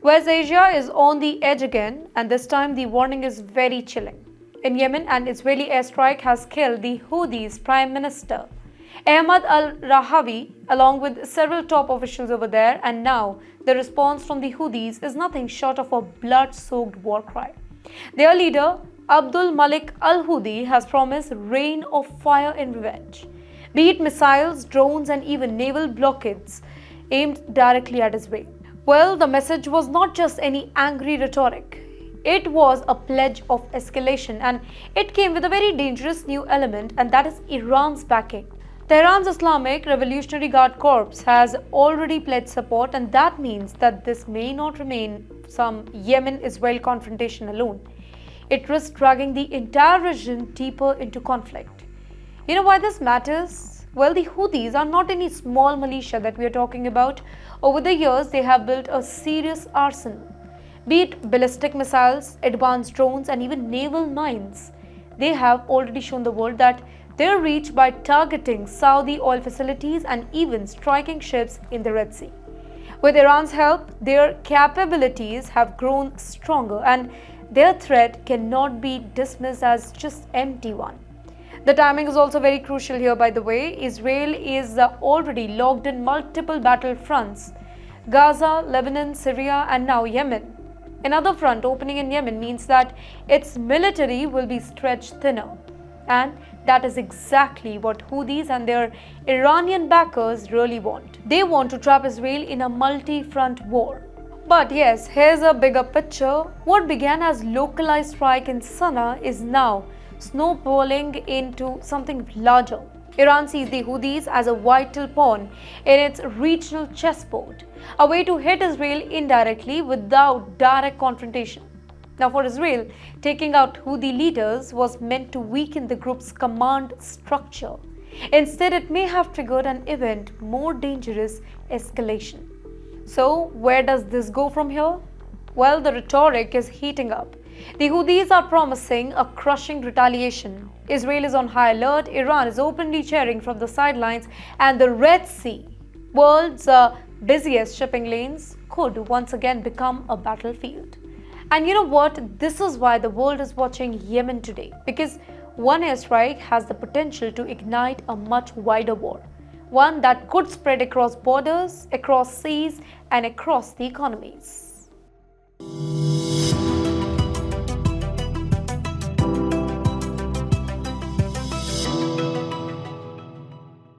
West Asia is on the edge again, and this time the warning is very chilling. In Yemen, an Israeli airstrike has killed the Houthis Prime Minister Ahmed al-Rahawi along with several top officials over there, and now the response from the Houthis is nothing short of a blood-soaked war cry. Their leader, Abdul Malik al-Houthi, has promised rain of fire in revenge, be it missiles, drones and even naval blockades aimed directly at Israel. Well, the message was not just any angry rhetoric. It was a pledge of escalation, and it came with a very dangerous new element, and that is Iran's backing. Tehran's Islamic Revolutionary Guard Corps has already pledged support, and that means that this may not remain some Yemen-Israel confrontation alone. It risks dragging the entire region deeper into conflict. You know why this matters? Well, the Houthis are not any small militia that we are talking about. Over the years, they have built a serious arsenal. Be it ballistic missiles, advanced drones, and even naval mines. They have already shown the world that their reach by targeting Saudi oil facilities and even striking ships in the Red Sea. With Iran's help, their capabilities have grown stronger, and their threat cannot be dismissed as just empty one. The timing is also very crucial here, by the way. Israel is already locked in multiple battle fronts: Gaza, Lebanon, Syria, and now Yemen. Another front opening in Yemen means that its military will be stretched thinner. And that is exactly what Houthis and their Iranian backers really want. They want to trap Israel in a multi-front war. But yes, here's a bigger picture. What began as localized strike in Sana'a is now snowballing into something larger. Iran sees the Houthis as a vital pawn in its regional chessboard, a way to hit Israel indirectly without direct confrontation. Now, for Israel, taking out Houthi leaders was meant to weaken the group's command structure. Instead, it may have triggered an event more dangerous: escalation. So, where does this go from here? Well, the rhetoric is heating up. The Houthis are promising a crushing retaliation. Israel is on high alert, Iran is openly cheering from the sidelines, and the Red Sea, world's busiest shipping lanes, could once again become a battlefield. And you know what? This is why the world is watching Yemen today, because one airstrike has the potential to ignite a much wider war, one that could spread across borders, across seas, and across the economies.